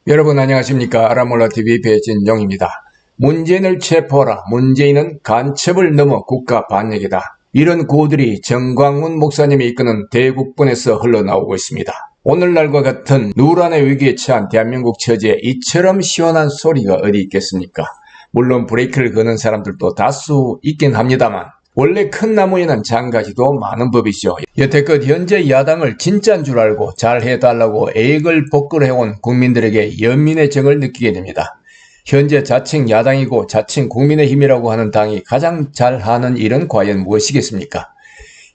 여러분 안녕하십니까. 아라몰라TV 배진영입니다. 문재인을 체포하라. 문재인은 간첩을 넘어 국가 반역이다. 이런 구호들이 정광훈 목사님이 이끄는 대국본에서 흘러나오고 있습니다. 오늘날과 같은 누란의 위기에 처한 대한민국 처지에 이처럼 시원한 소리가 어디 있겠습니까? 물론 브레이크를 거는 사람들도 다수 있긴 합니다만 원래 큰 나무에는 장가지도 많은 법이죠. 여태껏 현재 야당을 진짜인 줄 알고 잘 해달라고 애걸 복걸 해온 국민들에게 연민의 정을 느끼게 됩니다. 현재 자칭 야당이고 자칭 국민의힘이라고 하는 당이 가장 잘하는 일은 과연 무엇이겠습니까?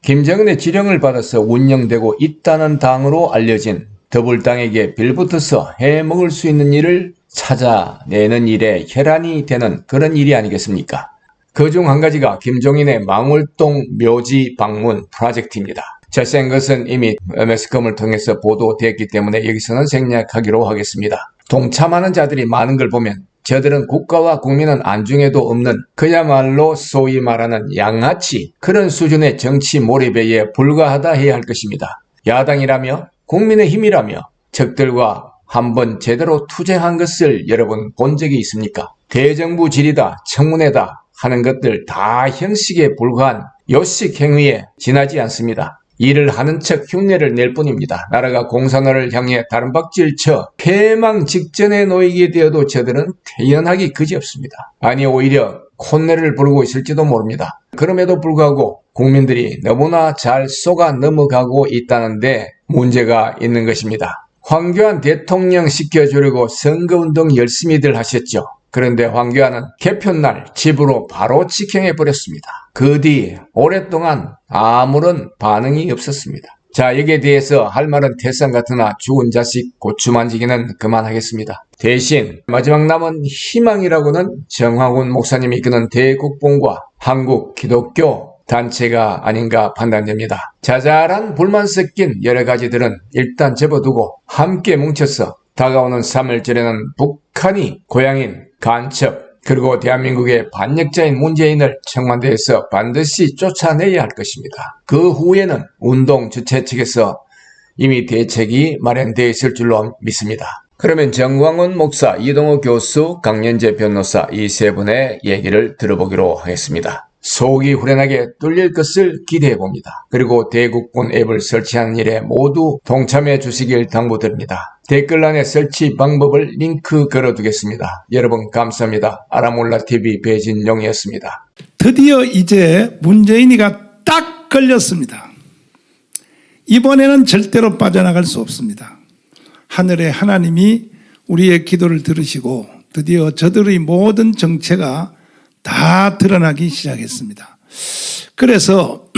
김정은의 지령을 받아서 운영되고 있다는 당으로 알려진 더불당에게 빌붙어서 해먹을 수 있는 일을 찾아내는 일에 혈안이 되는 그런 일이 아니겠습니까? 그중 한 가지가 김종인의 망월동 묘지 방문 프로젝트입니다. 자세한 것은 이미 매스컴을 통해서 보도되었기 때문에 여기서는 생략하기로 하겠습니다. 동참하는 자들이 많은 걸 보면 저들은 국가와 국민은 안중에도 없는 그야말로 소위 말하는 양아치 그런 수준의 정치 몰입에 불과하다 해야 할 것입니다. 야당이라며 국민의힘이라며 적들과 한번 제대로 투쟁한 것을 여러분 본 적이 있습니까? 대정부 질이다 청문회다 하는 것들 다 형식에 불과한 요식 행위에 지나지 않습니다. 일을 하는 척 흉내를 낼 뿐입니다. 나라가 공산화를 향해 다른박질 쳐 패망 직전에 놓이게 되어도 저들은 태연하기 그지없습니다. 아니 오히려 콧내를 부르고 있을지도 모릅니다. 그럼에도 불구하고 국민들이 너무나 잘 속아 넘어가고 있다는데 문제가 있는 것입니다. 황교안 대통령 시켜주려고 선거운동 열심히들 하셨죠. 그런데 황교안은 개편날 집으로 바로 직행해버렸습니다. 그 뒤 오랫동안 아무런 반응이 없었습니다. 자, 여기에 대해서 할 말은 태산 같으나 죽은 자식 고추 만지기는 그만하겠습니다. 대신 마지막 남은 희망이라고는 정광훈 목사님이 이끄는 대국본과 한국 기독교 단체가 아닌가 판단됩니다. 자잘한 불만 섞인 여러 가지들은 일단 접어두고 함께 뭉쳐서 다가오는 3.1절에는 북한이 고향인 간첩 그리고 대한민국의 반역자인 문재인을 청와대에서 반드시 쫓아내야 할 것입니다. 그 후에는 운동 주최 측에서 이미 대책이 마련되어 있을 줄로 믿습니다. 그러면 정광훈 목사, 이동호 교수, 강연재 변호사 이 세 분의 얘기를 들어보기로 하겠습니다. 속이 후련하게 뚫릴 것을 기대해봅니다. 그리고 대국본 앱을 설치하는 일에 모두 동참해 주시길 당부드립니다. 댓글란에 설치 방법을 링크 걸어두겠습니다. 여러분 감사합니다. 아라몰라TV 배진영이었습니다. 드디어 이제 문재인이가 딱 걸렸습니다. 이번에는 절대로 빠져나갈 수 없습니다. 하늘의 하나님이 우리의 기도를 들으시고 드디어 저들의 모든 정체가 다 드러나기 시작했습니다. 그래서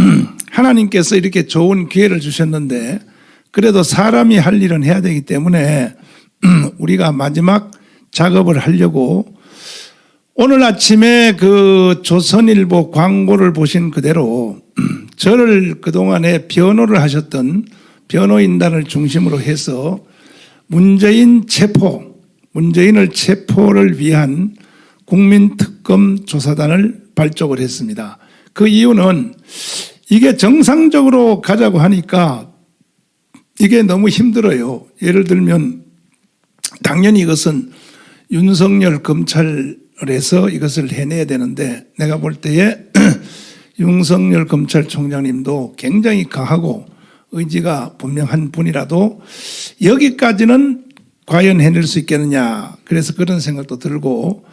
하나님께서 이렇게 좋은 기회를 주셨는데 그래도 사람이 할 일은 해야 되기 때문에 우리가 마지막 작업을 하려고 오늘 아침에 그 조선일보 광고를 보신 그대로 저를 그동안에 변호를 하셨던 변호인단을 중심으로 해서 문재인을 체포를 위한 국민특검 조사단을 발족을 했습니다. 그 이유는 이게 정상적으로 가자고 하니까 이게 너무 힘들어요. 예를 들면 당연히 이것은 윤석열 검찰에서 이것을 해내야 되는데 내가 볼 때에 윤석열 검찰총장님도 굉장히 강하고 의지가 분명한 분이라도 여기까지는 과연 해낼 수 있겠느냐. 그래서 그런 생각도 들고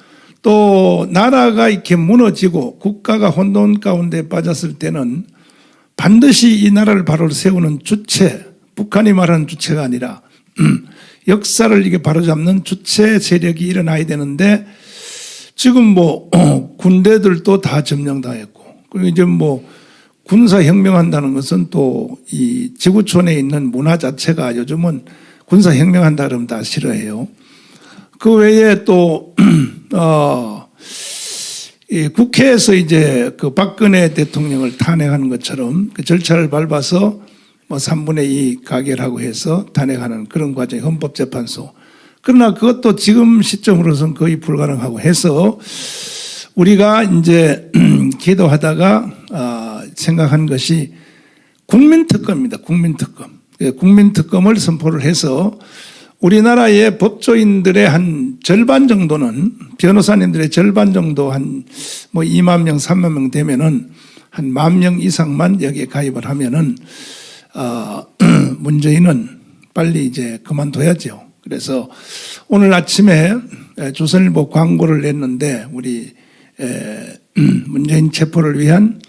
또 나라가 이렇게 무너지고 국가가 혼돈 가운데 빠졌을 때는 반드시 이 나라를 바로 세우는 주체, 북한이 말하는 주체가 아니라 역사를 이게 바로잡는 주체 세력이 일어나야 되는데 지금 군대들도 다 점령당했고 그리고 이제 군사혁명한다는 것은 또 이 지구촌에 있는 문화 자체가 요즘은 군사혁명한다 그러면 다 싫어해요. 그 외에 또 국회에서 이제 그 박근혜 대통령을 탄핵하는 것처럼 그 절차를 밟아서 3분의 2 가결하고 해서 탄핵하는 그런 과정이 헌법재판소. 그러나 그것도 지금 시점으로서는 거의 불가능하고 해서 우리가 이제 기도하다가 생각한 것이 국민특검입니다. 국민특검을 선포를 해서 우리나라의 법조인들의 한 절반 정도는 변호사님들의 절반 정도 한 뭐 2만 명, 3만 명 되면은 한 1만 명 이상만 여기에 가입을 하면은 문재인은 빨리 이제 그만둬야죠. 그래서 오늘 아침에 조선일보 광고를 냈는데 우리 문재인 체포를 위한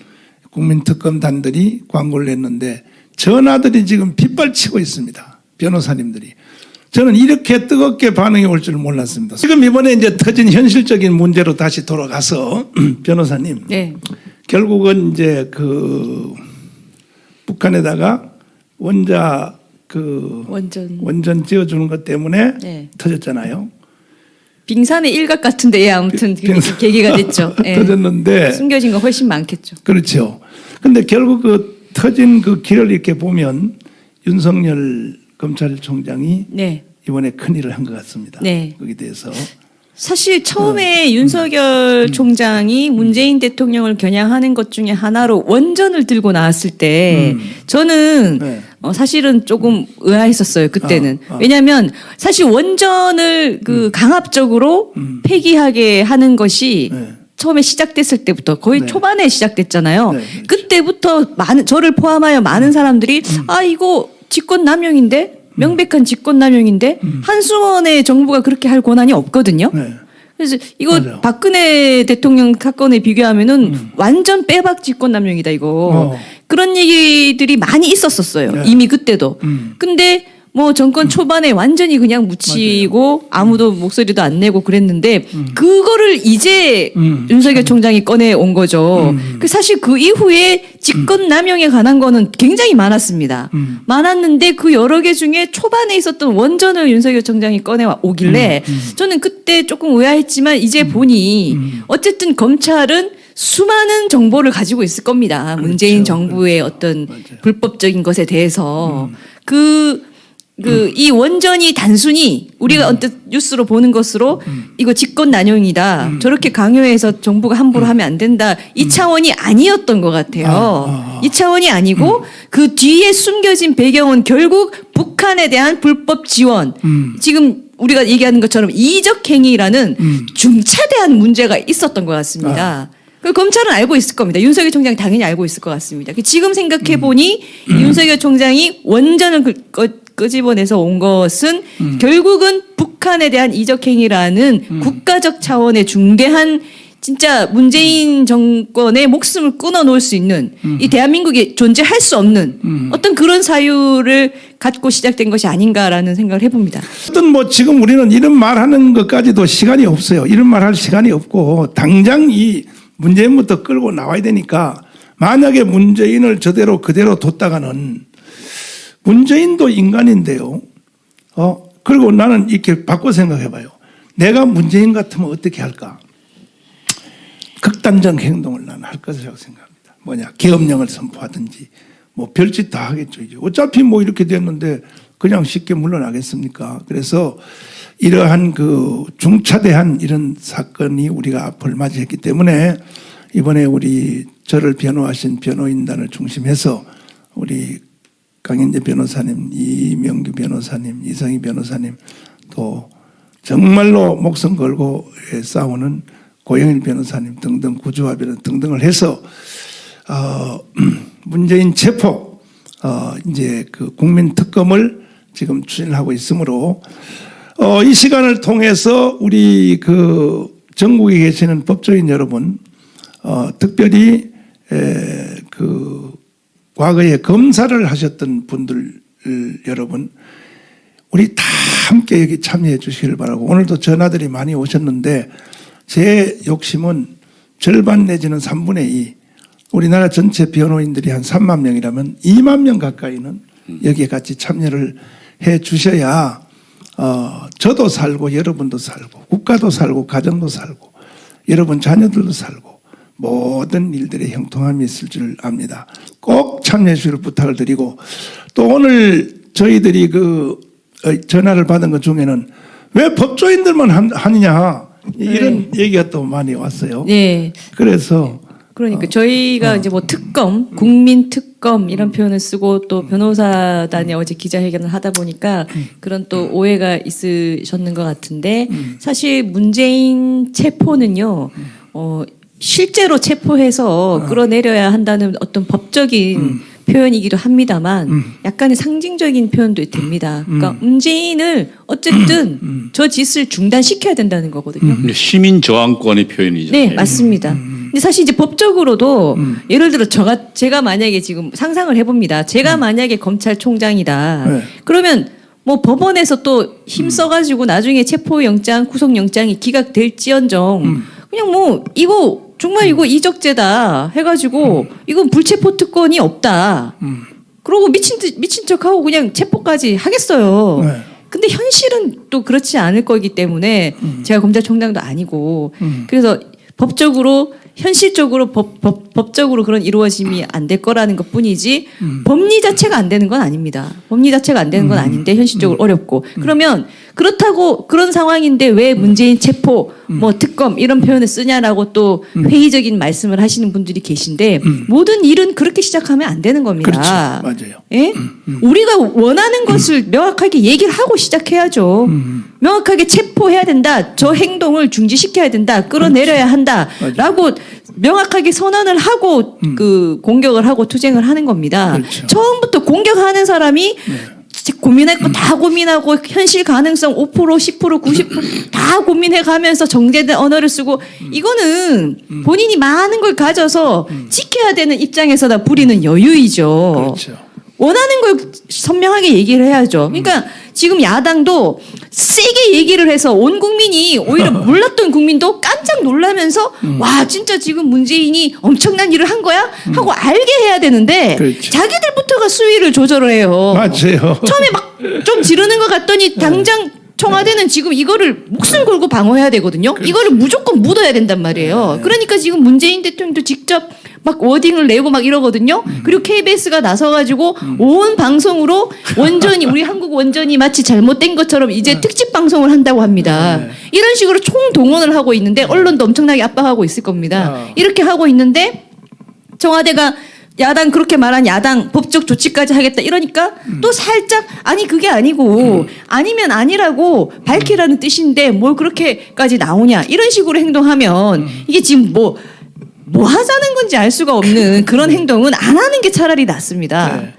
국민특검단들이 광고를 냈는데 전화들이 지금 빗발치고 있습니다. 변호사님들이. 저는 이렇게 뜨겁게 반응이 올 줄 몰랐습니다. 지금 이번에 이제 터진 현실적인 문제로 다시 돌아가서 변호사님. 네. 결국은 이제 그 북한에다가 원전 지어주는 것 때문에 네. 터졌잖아요. 빙산의 일각 같은데 예, 아무튼 그게 계기가 됐죠. 예. 터졌는데 숨겨진 거 훨씬 많겠죠. 그렇죠. 근데 결국 그 터진 그 길을 이렇게 보면 윤석열 검찰총장이 네. 이번에 큰일을 한 것 같습니다. 네. 거기에 대해서. 사실 처음에 윤석열 총장이 문재인 대통령을 겨냥하는 것 중에 하나로 원전을 들고 나왔을 때 저는 네. 사실은 조금 의아했었어요. 그때는. 아. 왜냐하면 사실 원전을 그 강압적으로 폐기하게 하는 것이 네. 처음에 시작됐을 때부터 거의 네. 초반에 시작됐잖아요. 네, 그렇죠. 그때부터 저를 포함하여 많은 사람들이 아 이거 직권남용인데 명백한 직권남용인데 한수원의 정부가 그렇게 할 권한이 없거든요. 네. 그래서 이거 맞아요. 박근혜 대통령 사건에 비교하면은 완전 빼박 직권남용이다 이거. 그런 얘기들이 많이 있었었어요. 네. 이미 그때도. 근데 뭐 정권 초반에 완전히 그냥 묻히고 아무도 목소리도 안 내고 그랬는데 그거를 이제 윤석열 총장이 꺼내 온 거죠. 그 사실 그 이후에 직권남용에 관한 거는 굉장히 많았습니다. 많았는데 그 여러 개 중에 초반에 있었던 원전을 윤석열 총장이 꺼내 오길래 저는 그때 조금 의아했지만 이제 보니 어쨌든 검찰은 수많은 정보를 가지고 있을 겁니다. 문재인 정부의 어떤 불법적인 것에 대해서 이 원전이 단순히 우리가 언뜻 뉴스로 보는 것으로 이거 직권남용이다. 저렇게 강요해서 정부가 함부로 하면 안 된다. 이 차원이 아니었던 것 같아요. 이 차원이 아니고 그 뒤에 숨겨진 배경은 결국 북한에 대한 불법 지원. 지금 우리가 얘기하는 것처럼 이적 행위라는 중차대한 문제가 있었던 것 같습니다. 그 검찰은 알고 있을 겁니다. 윤석열 총장이 당연히 알고 있을 것 같습니다. 지금 생각해 보니 윤석열 총장이 원전을 끄집어내서 온 것은 결국은 북한에 대한 이적행위라는 국가적 차원의 중대한 진짜 문재인 정권의 목숨을 끊어놓을 수 있는 이 대한민국에 존재할 수 없는 어떤 그런 사유를 갖고 시작된 것이 아닌가라는 생각을 해봅니다. 어떤 뭐 지금 우리는 이런 말하는 것까지도 시간이 없어요. 이런 말할 시간이 없고 당장 이 문재인부터 끌고 나와야 되니까 만약에 문재인을 저대로 그대로 뒀다가는 문재인도 인간인데요. 그리고 나는 이렇게 바꿔 생각해 봐요. 내가 문재인 같으면 어떻게 할까? 극단적 행동을 나는 할 것이라고 생각합니다. 뭐냐? 계엄령을 선포하든지 뭐 별짓 다 하겠죠. 이제 어차피 뭐 이렇게 됐는데 그냥 쉽게 물러나겠습니까? 그래서 이러한 그 중차대한 이런 사건이 우리가 앞을 맞이했기 때문에 이번에 우리 저를 변호하신 변호인단을 중심해서 우리 강현재 변호사님, 이명규 변호사님, 이성희 변호사님 또 정말로 목숨 걸고 싸우는 고영일 변호사님 등등 구주화 변호사 등등을 해서 문재인 체포 이제 그 국민특검을 지금 추진하고 있으므로 이 시간을 통해서 우리 그 전국에 계시는 법조인 여러분 특별히 그 과거에 검사를 하셨던 분들 여러분 우리 다 함께 여기 참여해 주시길 바라고 오늘도 전화들이 많이 오셨는데 제 욕심은 절반 내지는 3분의 2 우리나라 전체 변호인들이 한 3만 명이라면 2만 명 가까이는 여기에 같이 참여를 해 주셔야 저도 살고 여러분도 살고 국가도 살고 가정도 살고 여러분 자녀들도 살고 모든 일들의 형통함이 있을 줄 압니다. 꼭 참여해 주시길 부탁을 드리고 또 오늘 저희들이 그 전화를 받은 것 중에는 왜 법조인들만 하느냐 이런 얘기가 또 많이 왔어요. 네. 그래서 그러니까 저희가 이제 뭐 특검, 국민 특검 이런 표현을 쓰고 또 변호사단이 어제 기자회견을 하다 보니까 그런 또 오해가 있으셨는 것 같은데 사실 문재인 체포는요, 실제로 체포해서 끌어내려야 한다는 어떤 법적인 표현이기도 합니다만 약간의 상징적인 표현도 됩니다. 그러니까 문재인을 어쨌든 저 짓을 중단시켜야 된다는 거거든요. 시민 저항권의 표현이죠. 네, 맞습니다. 근데 사실 이제 법적으로도 예를 들어 제가 만약에 지금 상상을 해봅니다. 제가 만약에 검찰총장이다. 네. 그러면 뭐 법원에서 또 힘써가지고 나중에 체포영장, 구속영장이 기각될지언정 그냥 뭐 이거 정말 이거 이적죄다 해가지고 이건 불체포 특권이 없다. 그러고 미친 척하고 그냥 체포까지 하겠어요. 네. 근데 현실은 또 그렇지 않을 거기 때문에 제가 검찰총장도 아니고 그래서 법적으로 현실적으로 법적으로 그런 이루어짐이 안 될 거라는 것뿐이지 법리 자체가 안 되는 건 아닙니다. 법리 자체가 안 되는 건 아닌데 현실적으로 어렵고 그러면 그렇다고 그런 상황인데 왜 문재인 체포 뭐 특검 이런 표현을 쓰냐라고 또 회의적인 말씀을 하시는 분들이 계신데 모든 일은 그렇게 시작하면 안 되는 겁니다. 그렇죠. 맞아요. 예? 우리가 원하는 것을 명확하게 얘기를 하고 시작해야죠. 명확하게 체포해야 된다. 저 행동을 중지시켜야 된다. 끌어내려야 한다라고 명확하게 선언을 하고 그 공격을 하고 투쟁을 하는 겁니다. 그렇죠. 처음부터 공격하는 사람이 고민할 거 다 고민하고 현실 가능성 5%, 10%, 90%다 고민해 가면서 정제된 언어를 쓰고 이거는 본인이 많은 걸 가져서 지켜야 되는 입장에서 다 부리는 여유이죠. 그렇죠. 원하는 걸 선명하게 얘기를 해야죠. 그러니까 지금 야당도 세게 얘기를 해서 온 국민이 오히려 몰랐던 국민도 깜짝 놀라면서 와 진짜 지금 문재인이 엄청난 일을 한 거야? 하고 알게 해야 되는데 그렇죠. 자기들부터가 수위를 조절을 해요. 맞아요. 처음에 막 좀 지르는 것 같더니 당장 청와대는 지금 이거를 목숨 걸고 방어해야 되거든요. 이거를 무조건 묻어야 된단 말이에요. 그러니까 지금 문재인 대통령도 직접 막 워딩을 내고 막 이러거든요. 그리고 KBS가 나서가지고 온 방송으로 원전이 우리 한국 원전이 마치 잘못된 것처럼 이제 특집 방송을 한다고 합니다. 이런 식으로 총동원을 하고 있는데 언론도 엄청나게 압박하고 있을 겁니다. 이렇게 하고 있는데 청와대가 야당 그렇게 말한 야당 법적 조치까지 하겠다 이러니까 또 살짝 아니 그게 아니고 아니면 아니라고 밝히라는 뜻인데 뭘 그렇게까지 나오냐 이런 식으로 행동하면 이게 지금 뭐 하자는 건지 알 수가 없는 그런 행동은 안 하는 게 차라리 낫습니다. 네.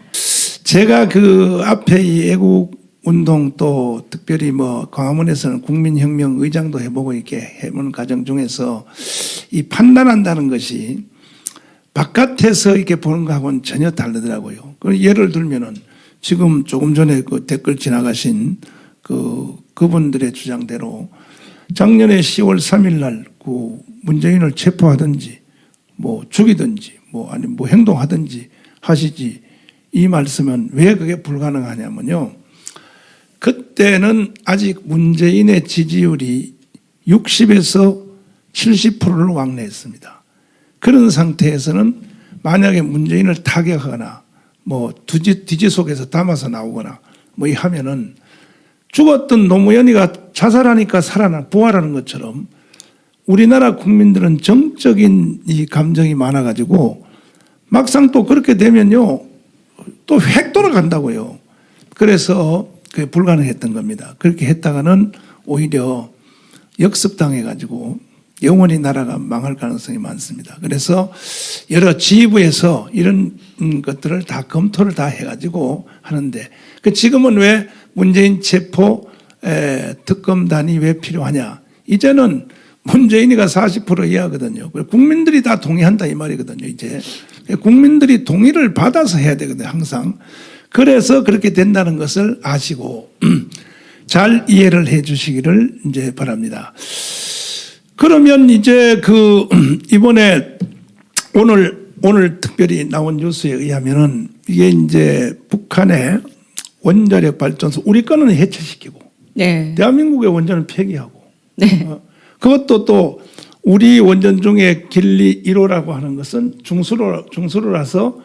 제가 그 앞에 이 애국 운동 또 특별히 뭐 광화문에서는 국민혁명 의장도 해보고 이렇게 해보는 과정 중에서 이 판단한다는 것이 바깥에서 이렇게 보는 거하고는 전혀 다르더라고요. 예를 들면은 지금 조금 전에 그 댓글 지나가신 그분들의 주장대로 작년에 10월 3일 날 그 문재인을 체포하든지 뭐 죽이든지 뭐 아니면 뭐 행동하든지 하시지 이 말씀은 왜 그게 불가능하냐면요. 그때는 아직 문재인의 지지율이 60에서 70%를 왕래했습니다. 그런 상태에서는 만약에 문재인을 타격하거나 뭐 뒤지 속에서 담아서 나오거나 뭐 하면은 죽었던 노무현이가 자살하니까 부활하는 것처럼 우리나라 국민들은 정적인 이 감정이 많아가지고 막상 또 그렇게 되면요 또 획 돌아간다고요. 그래서 그게 불가능했던 겁니다. 그렇게 했다가는 오히려 역습당해가지고 영원히 나라가 망할 가능성이 많습니다. 그래서 여러 지휘부에서 이런 것들을 다 검토를 다 해가지고 하는데 지금은 왜 문재인 체포 특검단이 왜 필요하냐. 이제는 문재인이가 40% 이하거든요. 국민들이 다 동의한다 이 말이거든요. 이제 국민들이 동의를 받아서 해야 되거든요. 항상. 그래서 그렇게 된다는 것을 아시고 잘 이해를 해 주시기를 이제 바랍니다. 그러면 이제 이번에 오늘 특별히 나온 뉴스에 의하면은 이게 이제 북한의 원자력 발전소 우리 거는 해체시키고 네. 대한민국의 원전은 폐기하고 네. 그것도 또 우리 원전 중에 길리 1호라고 하는 것은 중수로라서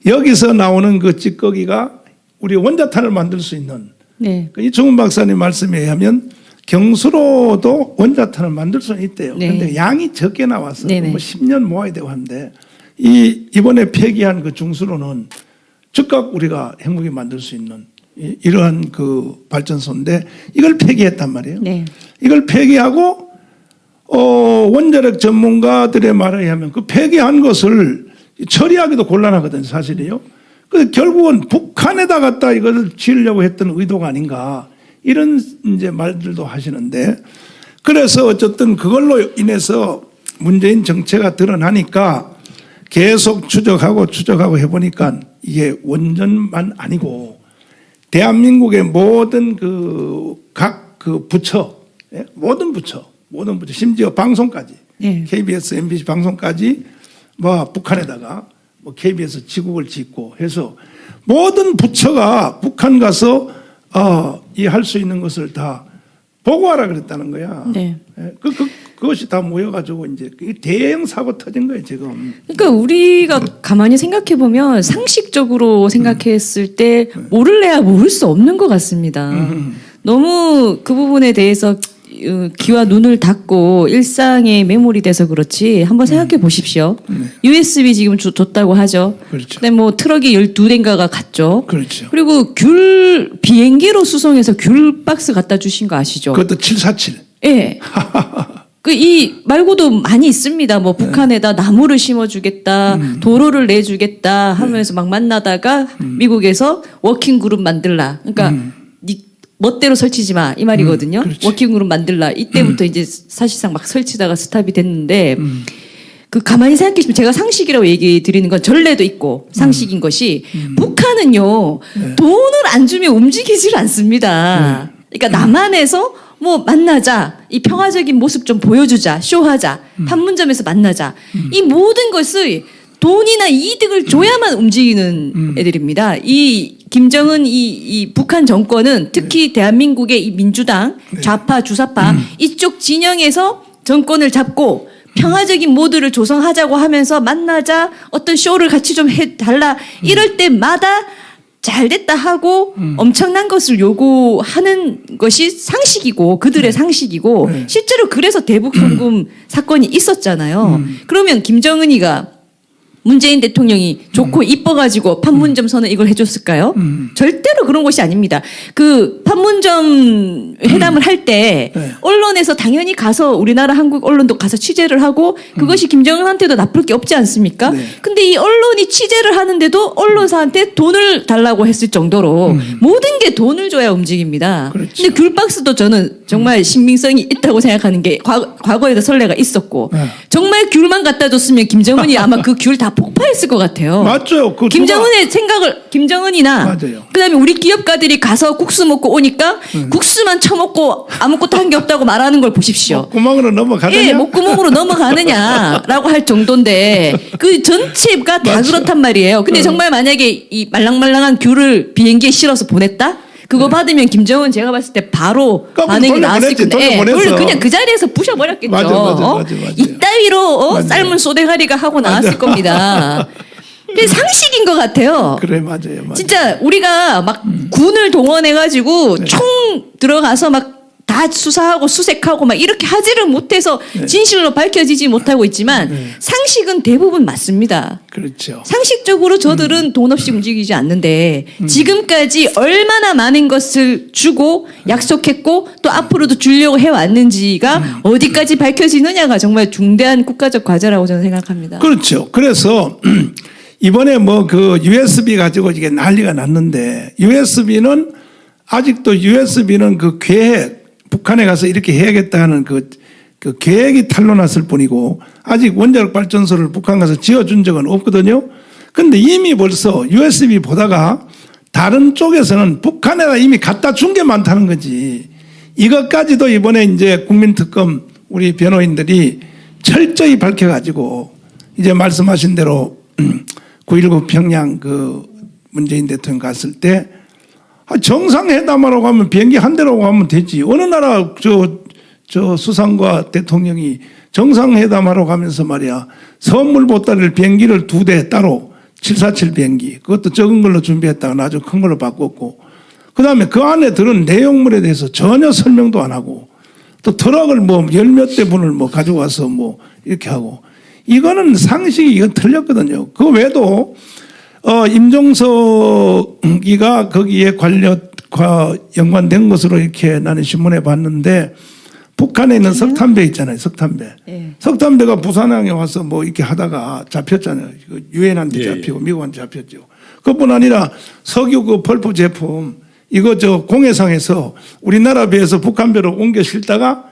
여기서 나오는 그 찌꺼기가 우리 원자탄을 만들 수 있는 네. 이종훈 박사님 말씀에 의하면 경수로도 원자탄을 만들 수는 있대요. 네. 그런데 양이 적게 나와서 네네. 뭐 10년 모아야 되고 하는데 이번에 폐기한 그 중수로는 즉각 우리가 핵무기 만들 수 있는 이러한 그 발전소인데 이걸 폐기했단 말이에요. 네. 이걸 폐기하고 원자력 전문가들의 말에 의하면 그 폐기한 것을 처리하기도 곤란하거든요, 사실이요. 그 결국은 북한에다 갖다 이걸 지으려고 했던 의도가 아닌가 이런 이제 말들도 하시는데 그래서 어쨌든 그걸로 인해서 문재인 정체가 드러나니까 계속 추적하고 해보니까 이게 원전만 아니고 대한민국의 모든 각 그 부처, 예? 모든 부처 심지어 방송까지 네. KBS, MBC 방송까지 뭐 북한에다가 뭐 KBS 지국을 짓고 해서 모든 부처가 북한 가서 이 할 수 있는 것을 다 보고하라 그랬다는 거야. 네. 예? 그것이 다 모여가지고 이제 대형 사고 터진 거예요 지금. 그러니까 우리가 가만히 생각해 보면 상식적으로 생각했을 때 모를래야 모를 수 없는 것 같습니다. 너무 그 부분에 대해서 귀와 눈을 닫고 일상에 매몰이 돼서 그렇지 한번 생각해 보십시오. USB 지금 줬다고 하죠. 그렇죠. 근데 뭐 트럭이 12대인가가 갔죠. 그렇죠. 그리고 비행기로 수송해서 귤 박스 갖다 주신 거 아시죠? 그것도 747. 예. 말고도 많이 있습니다. 뭐 북한에다 나무를 심어주겠다, 도로를 내주겠다 하면서 막 만나다가 미국에서 워킹 그룹 만들라. 그러니까 네 멋대로 설치지 마 이 말이거든요. 그렇지. 워킹 그룹 만들라. 이때부터 이제 사실상 막 설치다가 스탑이 됐는데 그 가만히 생각해 보면 제가 상식이라고 얘기 드리는 건 전례도 있고 상식인 것이 북한은요 돈을 안 주면 움직이질 않습니다. 그러니까 남한에서 뭐 만나자 이 평화적인 모습 좀 보여주자 쇼하자 판문점에서 만나자 이 모든 것을 돈이나 이득을 줘야만 움직이는 애들입니다. 이 김정은 이 북한 정권은 특히 대한민국의 이 민주당 좌파 주사파 이쪽 진영에서 정권을 잡고 평화적인 모드를 조성하자고 하면서 만나자 어떤 쇼를 같이 좀 해달라 이럴 때마다 잘 됐다 하고 엄청난 것을 요구하는 것이 상식이고 그들의 상식이고 실제로 그래서 대북 송금 사건이 있었잖아요. 그러면 김정은이가 문재인 대통령이 좋고 이뻐가지고 판문점 선언 이걸 해줬을까요? 절대로 그런 것이 아닙니다. 그 판문점 회담을 할 때 언론에서 당연히 가서 우리나라 한국 언론도 가서 취재를 하고 그것이 김정은한테도 나쁠 게 없지 않습니까? 근데 이 언론이 취재를 하는데도 언론사한테 돈을 달라고 했을 정도로 모든 게 돈을 줘야 움직입니다. 그렇죠. 근데 귤박스도 저는 정말 신빙성이 있다고 생각하는 게 과거에도 선례가 있었고 정말 귤만 갖다 줬으면 김정은이 아마 그 귤 다 폭파했을 것 같아요. 맞죠. 그 김정은의 생각을 김정은이나 맞아요. 그다음에 우리 기업가들이 가서 국수 먹고 오니까 국수만 처먹고 아무것도 한 게 없다고 말하는 걸 보십시오. 구멍으로 넘어가느냐? 예, 목구멍으로 넘어가느냐라고 할 정도인데 그 전체가 다 맞죠. 그렇단 말이에요. 근데 정말 만약에 이 말랑말랑한 귤을 비행기에 실어서 보냈다? 그거 받으면 김정은 제가 봤을 때 바로 그러니까 반응이 나왔을 돌려보냈지, 건데 돌려보냈어. 그냥 그 자리에서 부셔버렸겠죠. 맞아. 이따위로 맞아요. 삶은 소대가리가 하고 나왔을 겁니다. 그게 상식인 것 같아요. 그래 맞아요. 진짜 우리가 막 군을 동원해가지고 총 들어가서 막 다 수사하고 수색하고 막 이렇게 하지를 못해서 진실로 밝혀지지 못하고 있지만 상식은 대부분 맞습니다. 그렇죠. 상식적으로 저들은 돈 없이 움직이지 않는데 지금까지 얼마나 많은 것을 주고 약속했고 또 앞으로도 주려고 해왔는지가 어디까지 밝혀지느냐가 정말 중대한 국가적 과제라고 저는 생각합니다. 그렇죠. 그래서 이번에 뭐 그 USB 가지고 이게 난리가 났는데 USB는 아직도 USB는 그 계획 북한에 가서 이렇게 해야겠다 하는 그 계획이 탄로났을 뿐이고 아직 원자력 발전소를 북한 가서 지어준 적은 없거든요. 근데 이미 벌써 USB 보다가 다른 쪽에서는 북한에다 이미 갖다 준 게 많다는 거지. 이것까지도 이번에 이제 국민특검 우리 변호인들이 철저히 밝혀가지고 이제 말씀하신 대로 9.19 평양 그 문재인 대통령 갔을 때 정상회담하러 가면 비행기 한 대로 가면 되지. 어느 나라 저 수상과 대통령이 정상회담하러 가면서 말이야 선물 보따리를 비행기를 2대 따로 747 비행기 그것도 적은 걸로 준비했다가 나중에 큰 걸로 바꿨고 그 다음에 그 안에 들은 내용물에 대해서 전혀 설명도 안 하고 또 트럭을 뭐 열 몇 대 분을 뭐 가져와서 뭐 이렇게 하고 이거는 상식이 이건 틀렸거든요. 그 외에도 임종석이가 거기에 연관된 것으로 이렇게 나는 신문에 봤는데 북한에 있는 석탄배 있잖아요. 석탄배. 예. 석탄배가 부산항에 와서 뭐 이렇게 하다가 잡혔잖아요. 유엔한테 잡히고 미국한테 잡혔죠. 그뿐 아니라 석유 그 펄프 제품 이거 저 공해상에서 우리나라 배에서 북한배로 옮겨 실다가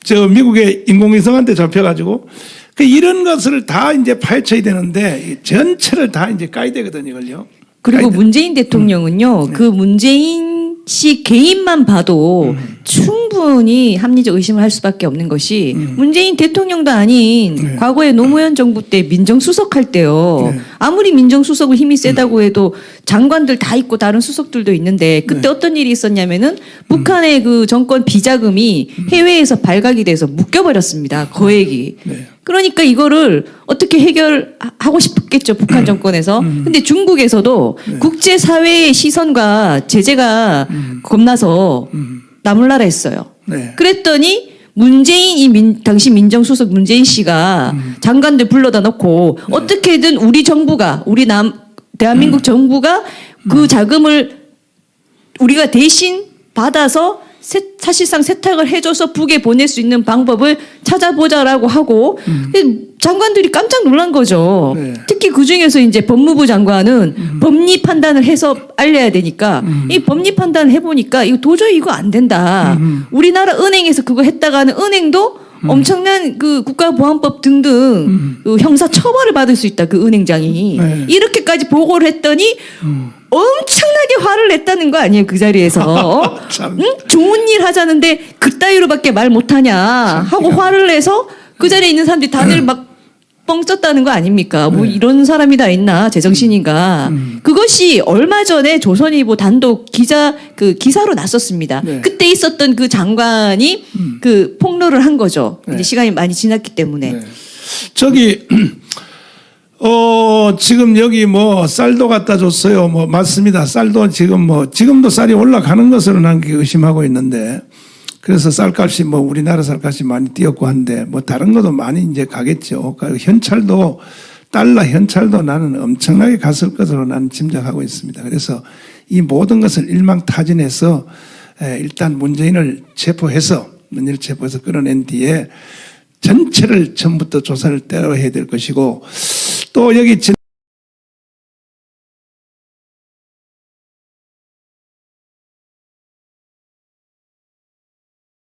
저 미국의 인공위성한테 잡혀가지고 그 이런 것을 다 이제 파헤쳐야 되는데 전체를 다 이제 까야 되거든요, 이걸요. 그리고 까야 문재인 대통령은요, 그 문재인 씨 개인만 봐도 충분히 합리적 의심을 할 수밖에 없는 것이 문재인 대통령도 아닌 과거에 노무현 정부 때 민정수석 할 때요. 아무리 민정수석은 힘이 세다고 해도 장관들 다 있고 다른 수석들도 있는데 그때 어떤 일이 있었냐면은 북한의 그 정권 비자금이 해외에서 발각이 돼서 묶여버렸습니다. 거액이. 그러니까 이거를 어떻게 해결하고 싶겠죠, 북한 정권에서. 근데 중국에서도 국제사회의 시선과 제재가 겁나서 나몰라라 했어요. 네. 그랬더니 당시 민정수석 문재인 씨가 장관들 불러다 놓고 어떻게든 우리 정부가, 대한민국 정부가 그 자금을 우리가 대신 받아서 사실상 세탁을 해줘서 북에 보낼 수 있는 방법을 찾아보자라고 하고 장관들이 깜짝 놀란 거죠. 네. 특히 그 중에서 이제 법무부 장관은 법리 판단을 해서 알려야 되니까 이 법리 판단을 해보니까 이거 도저히 이거 안 된다. 우리나라 은행에서 그거 했다가는 은행도 엄청난 그 국가보안법 등등 그 형사 처벌을 받을 수 있다. 그 은행장이. 네. 이렇게까지 보고를 했더니 엄청나게 화를 냈다는 거 아니에요, 그 자리에서. 참. 응? 좋은 일 하자는데 그따위로밖에 말 못하냐 하고 화를 내서 그 자리에 있는 사람들이 다들 막 뻥쳤다는 거 아닙니까? 뭐 이런 사람이 다 있나, 제정신인가. 그것이 얼마 전에 조선일보 단독 기사로 났었습니다. 네. 그때 있었던 그 장관이 그 폭로를 한 거죠. 네. 이제 시간이 많이 지났기 때문에. 네. 저기 지금 여기 뭐 쌀도 갖다 줬어요. 뭐 맞습니다. 쌀도 지금도 쌀이 올라가는 것으로 난 의심하고 있는데 그래서 쌀값이 뭐 우리나라 쌀값이 많이 뛰었고 한데 뭐 다른 것도 많이 이제 가겠죠. 현찰도 달러 현찰도 나는 엄청나게 갔을 것으로 나는 짐작하고 있습니다. 그래서 이 모든 것을 일망타진해서 일단 문재인을 체포해서 끌어낸 뒤에 전체를 처음부터 조사를 때려야 될 것이고 또 여기